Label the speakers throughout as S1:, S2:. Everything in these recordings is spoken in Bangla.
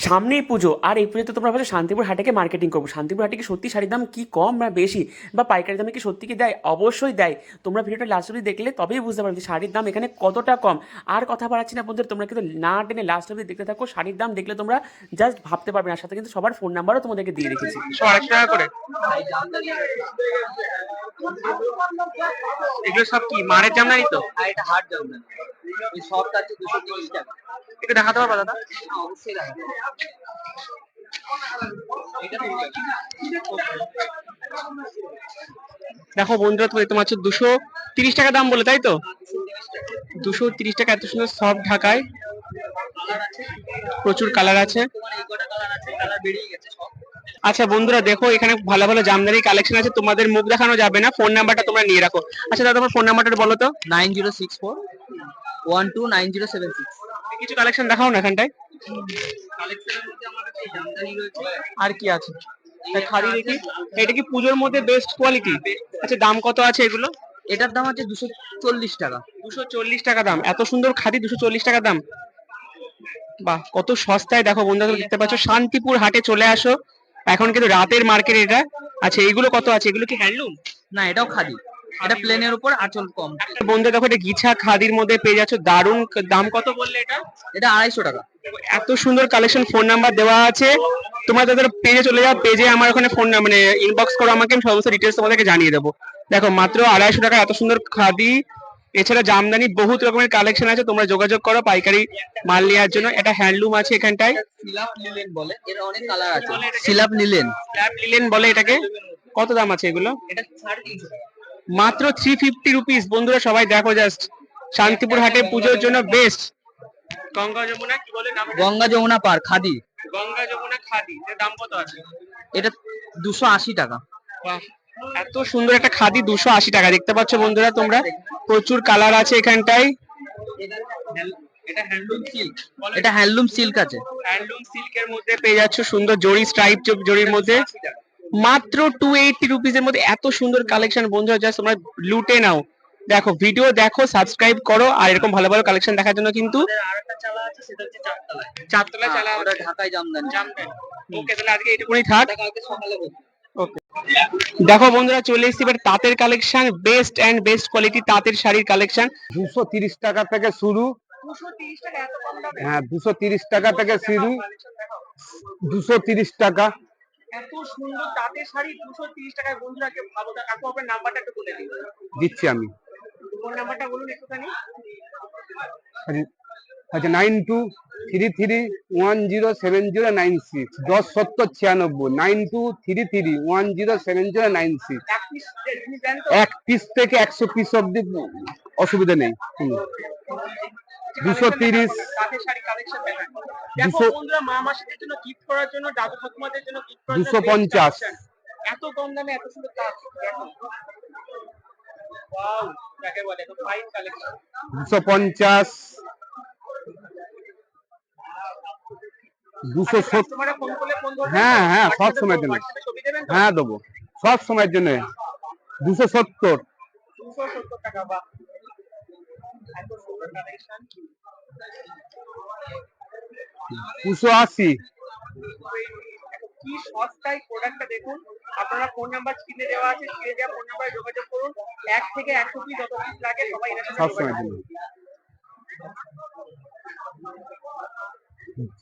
S1: সামনেই পুজো, আর এই পুজোতে তোমরা ভাবছো শান্তিপুর হাটেকে মার্কেটিং করবো। শান্তিপুর হাটে কি সত্যি শাড়ির দাম কি কম না বেশি, বা পাইকারি দামে কি সত্যি কি দেয়? অবশ্যই দেয়। তোমরা ভিডিওটা লাস্ট অবধি দেখলে তবেই বুঝতে পারবে যে শাড়ির দাম এখানে কতটা কম। আর কথা বাড়াচ্ছি না বন্ধুরা, তোমরা কিন্তু না টেনে লাস্ট অবধি দেখতে থাকো। শাড়ির দাম দেখলে তোমরা জাস্ট ভাবতে পারবে না। সাথে কিন্তু সবার ফোন নাম্বারও তোমাদেরকে দিয়ে রেখেছি। 100 টাকা করে এগুলো সব কি মারের জামদানি তো?
S2: আর এটা হাট জামদানি। এই সবটা আছে 230 টাকা।
S1: একটু দেখাতে পারবা দাদা?
S2: হ্যাঁ, অবশ্যই দেখাবো। এটা
S1: দেখো বন্ধুরা, তো তোমার হচ্ছে 230 টাকা দাম বলে, তাই তো? 230 টাকা এত সুন্দর সফট ঢাকায়, প্রচুর কালার আছে।
S2: তোমার এই কটা কালার আছে, কালার বেরিয়ে গেছে সব।
S1: আচ্ছা বন্ধুরা দেখো, এখানে ভালো ভালো জামদানি কালেকশন আছে, তোমাদের মুখ দেখানো যাবে না, ফোন নাম্বারটা তোমরা নিয়ে রাখো। আচ্ছা দাদা, তোমার ফোন নাম্বারটা বলো তো।
S2: 9064 129076।
S1: কিছু কালেকশন দেখাও না এখানটায়।
S2: কালেকশনের মধ্যে আমার কাছে জামদানি রয়েছে।
S1: আর কি আছে? খাড়ি দেখি। এটা কি পুজোর মধ্যে বেস্ট কোয়ালিটি? আচ্ছা দাম কত আছে এগুলো?
S2: এটার দাম আছে 240 টাকা।
S1: 240 টাকা দাম, এত সুন্দর খাদি 240 টাকা দাম। বাহ, কত সস্তায়! দেখো বন্ধুরা, দেখতে পাচ্ছ শান্তিপুর হাটে চলে আসো, এখন কিন্তু রাতের মার্কেট এটা। আচ্ছা এগুলো কত আছে? এগুলো কি হ্যান্ডলুম?
S2: না, এটাও খাদি। এটা প্লেনের উপর আঁচল কম।
S1: বন্ধুরা দেখো, এটা গিছা খাদির মধ্যে পেয়ে যাচ্ছ, দারুন। দাম কত বললে এটা?
S2: এটা 250 টাকা।
S1: এত সুন্দর কালেকশন, ফোন নাম্বার দেওয়া আছে, তোমরা তাদের পেজে চলে যাও, পেজে আমার ওখানে ফোন মানে ইনবক্স করো আমাকে, আমি সমস্ত ডিটেলস তোমাদেরকে জানিয়ে দেবো। দেখো মাত্র 250 টাকা এত সুন্দর খাদি। এছাড়া জামদানি বহুত রকমের কালেকশন আছে, তোমরা যোগাযোগ করো পাইকারি মাল নেওয়ার জন্য। এটা হ্যান্ডলুম আছে এখানটায়।
S2: সিলাপ লিলেন বলে, এর অনেক কালার আছে। সিলাপ লিলেন।
S1: স্ল্যাব লিলেন বলে এটাকে। কত দাম আছে এগুলো?
S2: এটা 350 টাকা।
S1: মাত্র 350 রুপিস। বন্ধুরা সবাই দেখো জাস্ট, শান্তিপুর হাটে পুজোর জন্য বেস্ট। গঙ্গা যমুনা কি বলে নাম?
S2: গঙ্গা যমুনা পার খাদি।
S1: গঙ্গা যমুনা খাদি, এর দাম কত আছে?
S2: এটা 280 টাকা।
S1: বাহ, এত সুন্দর একটা খাদি 280 টাকা। দেখতে পাচ্ছ বন্ধুরা তোমরা, প্রচুর কালার আছে এখানটায়।
S2: এটা হ্যান্ডলুম সিল্ক। এটা হ্যান্ডলুম সিল্ক আছে।
S1: হ্যান্ডলুম সিল্কের মধ্যে পেয়ে যাচ্ছ সুন্দর জরি স্ট্রাইপ জরির মধ্যে, মাত্র 280 রুপিস এর মধ্যে এত সুন্দর কালেকশন। বন্ধুরা জাস্ট তোমরা লুটে নাও। দেখো ভিডিও দেখো, সাবস্ক্রাইব করো, আর এরকম ভালো ভালো কালেকশন দেখার জন্য কিন্তু
S2: আরেকটা চালা আছে, সেটা হচ্ছে চারতলায়।
S1: চারতলা চালা।
S2: ওটা ঢাকায় জামদানি।
S1: জামদানি। ওকে, তাহলে আজকে এইটুকুনি থাক।
S2: কালকে সকালে বলছি।
S1: ওকে। দেখো বন্ধুরা, চলে এসেছি এবার তাঁতের collection, best and best quality তাঁতের শাড়ির কালেকশন।
S3: 230 টাকা থেকে শুরু।
S1: 230 টাকা এত কম দামে?
S3: হ্যাঁ, 230 টাকা থেকে শুরু। 230 টাকা।
S1: এত সুন্দর তাঁতের শাড়ি 230 টাকায়। বন্ধুরা কেউ ভালো, আপু আপনার নাম্বারটা একটু বলে দিন।
S3: দিচ্ছি আমি।
S1: ফোন নাম্বারটা বলুন একটুখানি।
S3: আচ্ছা, 9233107096, 107096, 9233107096।
S1: এক পিস জিনিস দেন তো?
S3: 1 পিস থেকে 100 পিস অব্দি অসুবিধা নেই। 230।
S1: তাঁতের শাড়ি কালেকশন দেখান। দেখো
S3: 200
S1: বন্ধুরা, মা মাসিদের জন্য গিফট করার জন্য, দাদু ঠাকুমাদের জন্য গিফট করার জন্য
S3: 250।
S1: এত কম দামে এত সুন্দর তাঁত। দেখো ওয়াও, কাকে বলে তো ফাইন কালেকশন।
S3: 250। 270।
S1: কাস্টমাররা ফোন করলে ফোন ধরবেন?
S3: হ্যাঁ হ্যাঁ, সব সময়ের জন্য।
S1: হোয়াটসঅ্যাপে ছবি দেবেন তো?
S3: হ্যাঁ, দেবো সব সময়ের জন্য। 270।
S1: 270 টাকা। বাহ, এত সুন্দর কালেকশন।
S3: 280।
S1: কি সস্তায় প্রোডাক্টটা দেখুন। আপনারা ফোন নাম্বার স্ক্রিনে দেওয়া আছে, স্ক্রিনে দেওয়া ফোন নাম্বারে যোগাযোগ করুন। 1 থেকে 100 পিস যত পিস লাগে সবাই এর সাথে
S3: সব
S1: যোগাযোগ
S3: সময়ের
S1: করুন।
S3: জন্য।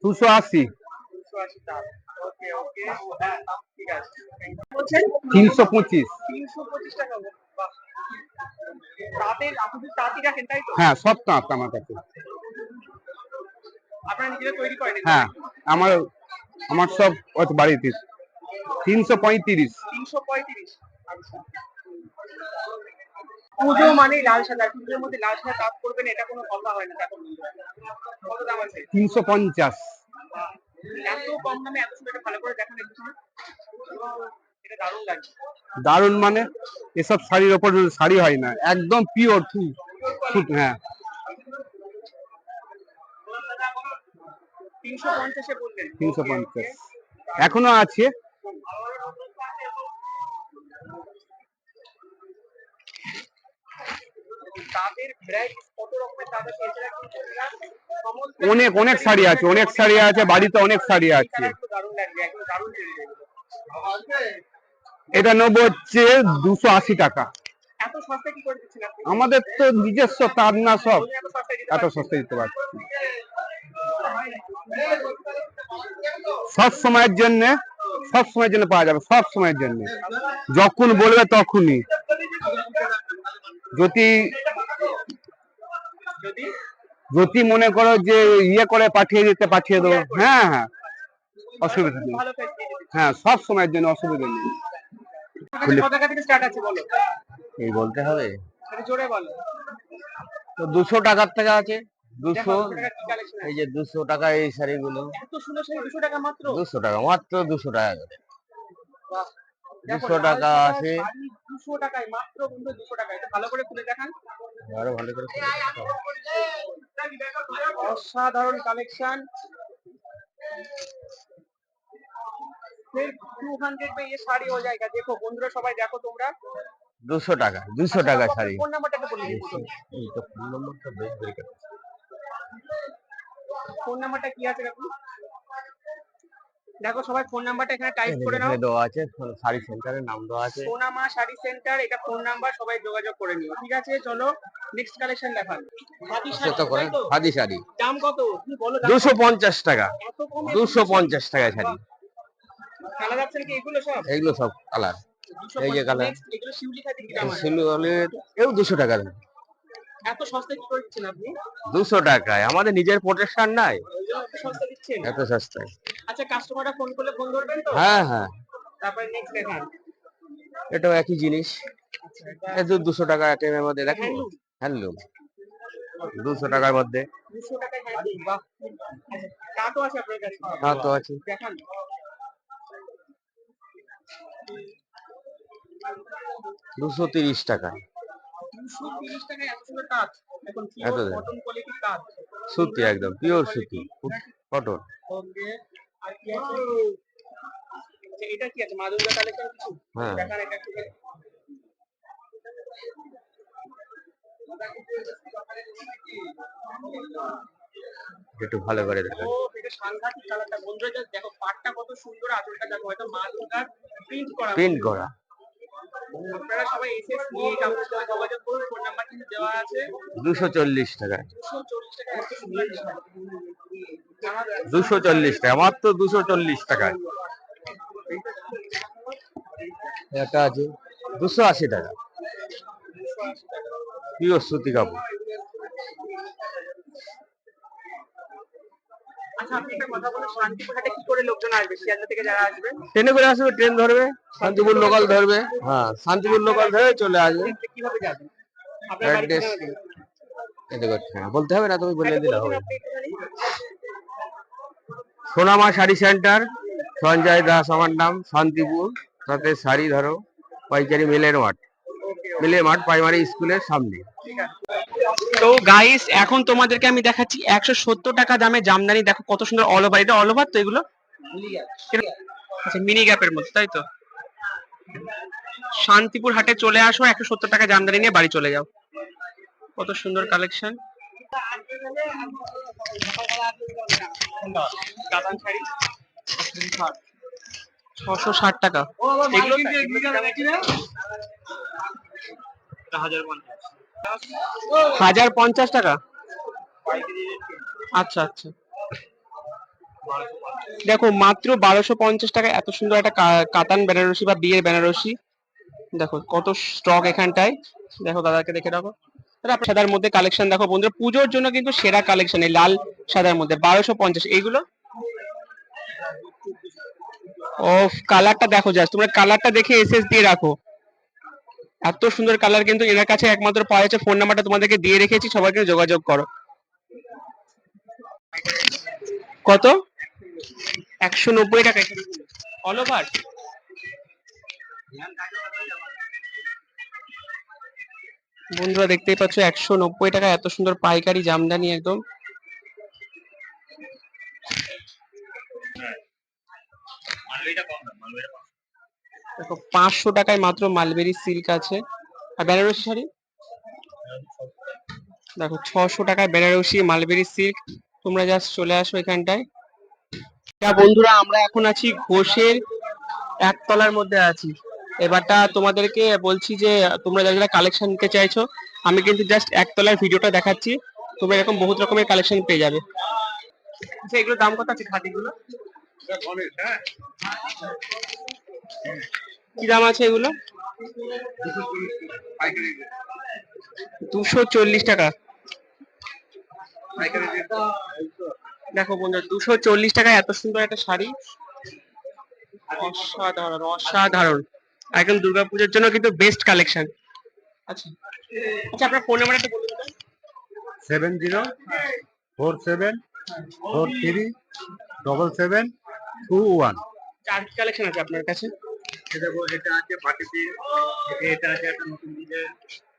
S3: 280।
S1: 280 টাকা। ওকে ওকে, ঠিক আছে। বলছেন
S3: 325।
S1: 325 টাকা। বাহ, তাঁতের আপনি তাঁতই রাখেন তাই তো?
S3: হ্যাঁ, সব তাঁত আমার কাছে।
S1: আপনারা নিজেরা তৈরি করেন?
S3: হ্যাঁ, আমার আমার সব বাড়িতে। 335।
S1: 335। আচ্ছা। পুজো মানে লাল সাদা, পুজোর মধ্যে লাল সাদা কাজ করবেন, এটা কোনো কথা হয় না। দেখো কত দাম আছে?
S3: 350।
S1: এত কম দামে এত সুন্দর, ভালো করে দেখান একটু। এটা দারুণ লাগছে।
S3: দারুন মানে এসব শাড়ির ওপর শাড়ি হয় না, একদম পিওর সুত। হ্যাঁ,
S1: 350 এ বললেন?
S3: 350 এখনো আছে।
S1: তাদের ভ্যারাইটিস কত
S3: অনেক অনেক শাড়ি আছে, অনেক শাড়ি আছে, বাড়িতে অনেক শাড়ি আছে। এটা নেবো হচ্ছে 280 টাকা। আমাদের তো নিজস্ব তার না, সব এত সস্তায় দিতে পারছি। সব সময়ের জন্য, সব সময়ের জন্য পাওয়া যাবে, সব সময়ের জন্য, যখন বলবে তখনই। যদি যদি মনে করো যে ইয়ে করে পাঠিয়ে দিতে, পাঠিয়ে দেবো। হ্যাঁ হ্যাঁ, অসুবিধা নেই। হ্যাঁ, সব সময়ের জন্য অসুবিধা নেই।
S2: এই বলতে হবে তো 200 টাকার থেকে আছে। 200, এই যে 200 টাকা এই শাড়িগুলো, 200 টাকা, মাত্র 200 টাকা করে। 200 টাকা আছে। আরো ভালো করে
S1: অসাধারণ কালেকশন। 200 में ये साड़ी हो जाएगा। देखो বন্ধুরা সবাই দেখো তোমরা।
S2: 200 টাকা, 200 টাকা শাড়ি।
S1: ফোন নাম্বারটা বলে দিন।
S2: এই তো ফোন নম্বরটা বেশ বেরিয়ে গেছে।
S1: ফোন নাম্বারটা কি আছে কাকু? দেখো সবাই ফোন নাম্বারটা এখানে টাইপ করে নাও।
S2: এখানে দেওয়া আছে, শাড়ি সেন্টারের নাম দেওয়া আছে,
S1: সোনামা শাড়ি সেন্টার, এটা ফোন নাম্বার, সবাই যোগাযোগ করে নিও। ঠিক আছে, চলো নেক্সট কালেকশন দেখান। হাতি শাড়ি, তাই তো?
S2: হাদি শাড়ি
S1: দাম কত তুমি বলো?
S2: 250 টাকা।
S1: এত কমে
S2: 250 টাকা শাড়ি।
S1: কালার আছে কি এগুলো সব?
S2: এগুলো সব কালার। এই যে কালার,
S1: এগুলো শিউলি খাদি কি দাম আছে?
S2: সিলুয়ালের এও 200 টাকা দাম।
S1: এত সস্তায় কি করে দিচ্ছেন আপনি?
S2: 200 টাকায় আমাদের নিজের প্রোটেকশন নাই,
S1: এত সস্তা দিচ্ছেন?
S2: এত সস্তায়।
S1: আচ্ছা, কাস্টমাররা ফোন করলে ফোন ধরবেন তো?
S2: হ্যাঁ হ্যাঁ,
S1: তারপরে নেক্সট দেখান।
S2: এটাও একই জিনিস। এই 200 টাকা আইটেমের মধ্যে দেখো, হ্যান্ডলুম 200 টাকার মধ্যে।
S1: 200 টাকায় হ্যান্ডলুম, বাহ। কাটও আছে আপনার কাছে?
S2: হ্যাঁ তো আছে।
S1: দেখান।
S2: 230 টাকা।
S1: 230 টাকায় এত সুন্দর কাজ। এখন
S2: এত
S1: পিওর কটন কোয়ালিটির কাজ।
S2: সুতি, একদম পিওর সুতি, কটন।
S1: ওকে, আর কি আছে? আচ্ছা, এটা কি আছে? মা দুর্গা কালেকশন কিছু?
S2: হ্যাঁ।
S1: দেখান এটা একটু।
S2: একটু ভালো করে দেখো।
S1: ও, এটা সাংঘাতিক কালারটা। বন্ধুরা জাস্ট দেখো পাটটা কত সুন্দর, আঁচলটা দেখো, এটা মা দুর্গার প্রিন্ট করা।
S2: প্রিন্ট করা।
S1: আপনারা সবাই এসে নিয়ে কাপড় সাথে যোগাযোগ করুন। ফোন নাম্বার কিন্তু দেওয়া আছে।
S2: 240 টাকা।
S1: 240 টাকা এত সুন্দর শাড়ি।
S2: 240 টাকা, মাত্র 240 টাকা। এটা আছে 280 টাকা, পিওর সুতি কাপড়।
S1: আচ্ছা, আপনি একটা কথা বলুন, শান্তিপুর হাটে কি করে লোকজন আসবে? শিয়ালদা থেকে যারা আসবে
S2: ট্রেনে করে আসবে, ট্রেন ধরবে, শান্তিপুর লোকাল ধরবে। হ্যাঁ, শান্তিপুর লোকাল ধরে চলে আসবে।
S1: কিভাবে যাবেন? আপনার বাড়ি
S2: অ্যাড্রেস
S1: ঠিকানা দিন।
S2: এটা করতে হবে, বলতে হবে না, তুমি বলে
S1: আচ্ছা,
S2: দিলে
S1: বলে দিন
S2: হবে।
S1: আপনি একটুখানি।
S2: সোনামা শাড়ি সেন্টার, সঞ্জয় দাস আমার নাম, শান্তিপুর। সাথে শাড়ি ধরো, পাইকারি মিলের মাঠ, মিলের মাঠ প্রাইমারি স্কুলের সামনে।
S1: তো গাইস, এখন তোমাদেরকে আমি দেখাচ্ছি 170 টাকা দামে জামদানি। দেখো কত সুন্দর অল ওভার। এটা অল ওভার তো এগুলো? আচ্ছা, মিনি গ্যাপের মধ্যে, তাই তো? শান্তিপুর হাটে চলে আসো, 170 টাকা জামদানি নিয়ে বাড়ি চলে যাও। কত সুন্দর কালেকশন। কাতান শাড়ি 660 টাকা। এগুলো 1050 টাকা। আচ্ছা আচ্ছা, দেখো মাত্র 1250 টাকা এত সুন্দর একটা কাতান বেনারসি বা বিয়ের বেনারসি। দেখো কত স্টক এখানটায়। দেখো দাদাকে দেখে রাখো। আপনার সাদার মধ্যে কালেকশন দেখো বন্ধুরা, পুজোর জন্য কিন্তু সেরা কালেকশন এই লাল সাদার মধ্যে 1250। এইগুলো ও, কালারটা দেখো, জাস্ট তোমরা কালারটা দেখে এসএস দিয়ে রাখো। এত সুন্দর কালার কিন্তু এনার কাছে একমাত্র পাওয়া যাচ্ছে। ফোন নাম্বারটা তোমাদেরকে দিয়ে রেখেছি, সবাইকে যোগাযোগ করো। কত? 190 টাকা অল ওভার। বন্ধুরা দেখতেই পাচ্ছ 190 টাকা এত সুন্দর পাইকারি জামদানি একদম। দেখো 500 টাকায় মাত্র মালবেরি সিল্ক আছে। আর বেনারসি শাড়ি
S4: দেখো 600 টাকায় বেনারসি মালবেরি সিল্ক, তোমরা জাস্ট চলে আসো এখানটায়। বন্ধুরা আমরা এখন আছি ঘোষের একতলার মধ্যে আছি। এবারটা তোমাদেরকে বলছি যে তোমরা যারা যারা কালেকশন নিতে চাইছো, আমি কিন্তু জাস্ট একতলার ভিডিওটা দেখাচ্ছি, তোমরা এরকম বহুত রকমের কালেকশন পেয়ে যাবে। আচ্ছা এগুলোর দাম কত আছে খাদিগুলো? কি দাম আছে এগুলো? 240 টাকা। দেখো বন্ধুরা 240 টাকায় এত সুন্দর একটা শাড়ি, অসাধারণ অসাধারণ, একদম দুর্গাপূজার জন্য কিন্তু বেস্ট কালেকশন। আচ্ছা আচ্ছা আপনার ফোন নাম্বারটা বলুন তো।
S3: 7047437721।
S4: চার কি কালেকশন আছে আপনার কাছে?
S3: এটা আছে পার্টি পিস, এটা আছে একটা নতুন ডিজাইন।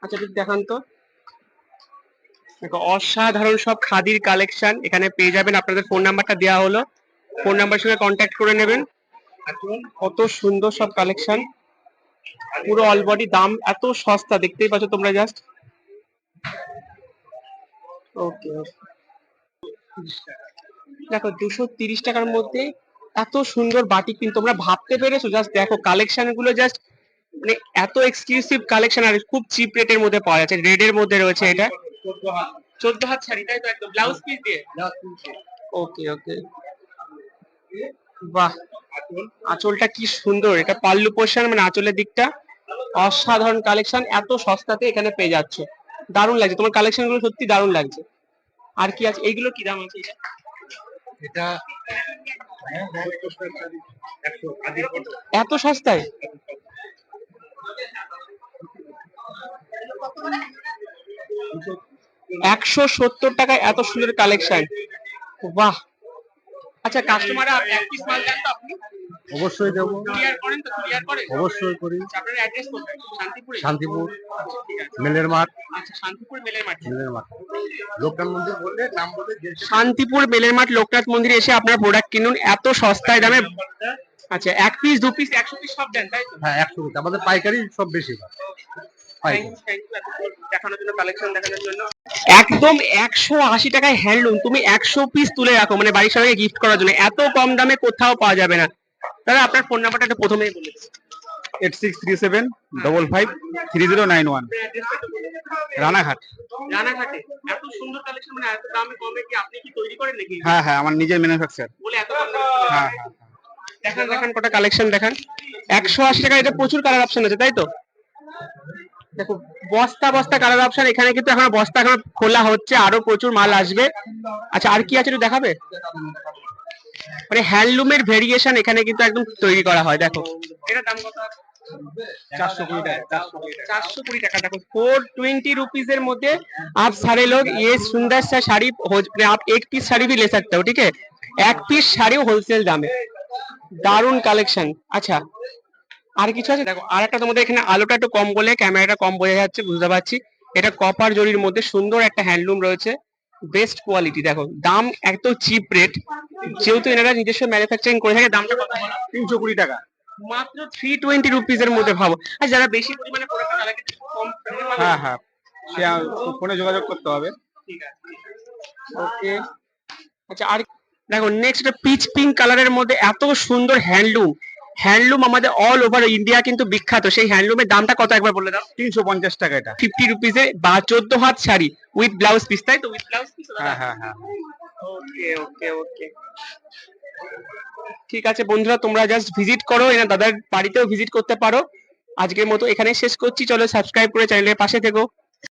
S4: আচ্ছা একটু দেখান তো। দেখো অসাধারণ সব খাদির কালেকশন এখানে পেয়ে যাবেন, আপনাদের ফোন নাম্বারটা দেওয়া হলো, ফোন নাম্বার সঙ্গে কন্ট্যাক্ট করে নেবেন। কত সুন্দর সব কালেকশন, পুরো অল বডি, দাম এত সস্তা দেখতেই পাচ্ছ তোমরা জাস্ট। ওকে দেখো 230 টাকার মধ্যে এত সুন্দর বাটিক প্রিন্ট, তোমরা ভাবতে পেরেছো? জাস্ট দেখো কালেকশন গুলো, জাস্ট মানে এত এক্সক্লুসিভ কালেকশন, আর খুব চিপ রেটের মধ্যে পাওয়া যাচ্ছে। রেড এর মধ্যে রয়েছে এটা 14 হাত শাড়ি, তাই তো? একদম ব্লাউজ পিস দিয়ে। ওকে ওকে, বাহ আঁচলটা কি সুন্দর, এটা পাল্লু পোর্শন মানে আঁচলের দিকটা, অসাধারণ কালেকশন, এত সস্তাতে এখানে পেয়ে যাচ্ছ, দারুণ লাগছে তোমার কালেকশন গুলো, সত্যি দারুণ লাগছে। আর কি আছে? এইগুলো কি দাম আছে?
S3: এটা
S4: এত সস্তায়? $170 এত সুন্দর কালেকশন, বাহ। আচ্ছা কাস্টমাররা এক পিস মাল দেন তো আপনি?
S3: অবশ্যই দেবো,
S4: কুরিয়ার করেন তো? কুরিয়ার করেন?
S3: অবশ্যই করি।
S4: আচ্ছা, আপনার অ্যাড্রেস কোথায়? শান্তিপুরে?
S3: শান্তিপুর
S4: ঠিক আছে।
S3: মেলের মাঠ।
S4: আচ্ছা শান্তিপুর মেলের মাঠ।
S3: মেলের মাঠ লোকনাথ মন্দির বললে, নাম বলে
S4: শান্তিপুর মেলের মাঠ লোকনাথ মন্দিরে এসে আপনার প্রোডাক্ট কিনুন এত সস্তায় দামে। আচ্ছা এক পিস, দু পিস, 100 পিস সব দেন তাই তো?
S3: হ্যাঁ 100 টাকা। আমাদের পাইকারি সব বেশি
S4: Thank you, দেখানোর জন্য, কালেকশন দেখানোর জন্য। একদম 180 টাকায় হ্যান্ডলুম, তুমি 100 পিস তুলে রাখো মানে বাড়ির সবাইকে গিফট করার জন্য, এত কম দামে কোথাও পাওয়া যাবে না। দাদা আপনার ফোন নাম্বারটা একটু প্রথমেই বলে দিন।
S3: 8637553091 রানাঘাট।
S4: রানাঘাটে এত সুন্দর কালেকশন, মানে এত দামে কমে, কি আপনি কি তৈরি করেন নাকি?
S3: হ্যাঁ হ্যাঁ, আমার নিজের ম্যানুফ্যাকচার।
S4: বলে এত কম দামে?
S3: হ্যাঁ
S4: দেখান দেখান কটা কালেকশন দেখান। 180 টাকা, এটা প্রচুর কালার অপশন আছে তাই তো? দেখো বস্তা বস্তা কালার অপশন, এখানে কিন্তু এখন বস্তা এখন খোলা হচ্ছে, আরো প্রচুর মাল আসবে। আচ্ছা আর কি আছে একটু দেখাবে? মানে হ্যান্ডলুমের ভেরিয়েশন এখানে কিন্তু একদম তৈরি করা হয়। দেখো এটার দাম কত?
S3: 420 টাকা।
S4: 420 টাকা। देखो 420 रुपीज এর মধ্যে आप सारे लोग ये सुंदर सा साड़ी आप एक पीस साड़ी भी ले सकते हो, ठीक है? এক পিস শাড়িও হোলসেল দামে, দারুন কালেকশন। আচ্ছা আর কিছু আছে? দেখো আর একটা তোমাদের এখানে আলোটা একটু কম বলে ক্যামেরাটা কম বোঝা যাচ্ছে, বুঝতে পারছি। এটা কপার জরির মধ্যে সুন্দর একটা হ্যান্ডলুম রয়েছে, বেস্ট কোয়ালিটি। দেখো দাম এত চিপ রেট, যেহেতু এনারা নিজস্ব ম্যানুফ্যাকচারিং করে থাকে। দামটা কত বলো?
S3: 320 টাকা।
S4: মাত্র 320 রুপিস এর মধ্যে, ভাবো। আর যারা বেশি পরিমাণে প্রোডাক্ট তাদেরকে একটু কম
S3: হ্যাঁ হ্যাঁ, সে ফোনে যোগাযোগ করতে হবে।
S4: ঠিক আছে ওকে। আচ্ছা আর দেখো নেক্সট পিচ পিঙ্ক কালারের মধ্যে এত সুন্দর হ্যান্ডলুম, হ্যান্ডলুম আমাদের অল ওভার ইন্ডিয়া কিন্তু বিখ্যাত। সেই হ্যান্ডলুমের দামটা কত একবার বলে দাও।
S3: 350 টাকা এটা।
S4: 50 রুপিসে বা 14 হাত শাড়ি উইথ ব্লাউজ পিস, তাই তো? With blouse piece.
S3: হ্যাঁ হ্যাঁ হ্যাঁ।
S4: ওকে ওকে ওকে, ঠিক আছে বন্ধুরা, তোমরা জাস্ট ভিজিট করো, এনা দাদার বাড়িতেও ভিজিট করতে পারো। আজকের মতো এখানে শেষ করছি, চলো সাবস্ক্রাইব করে চ্যানেলের পাশে থেকো।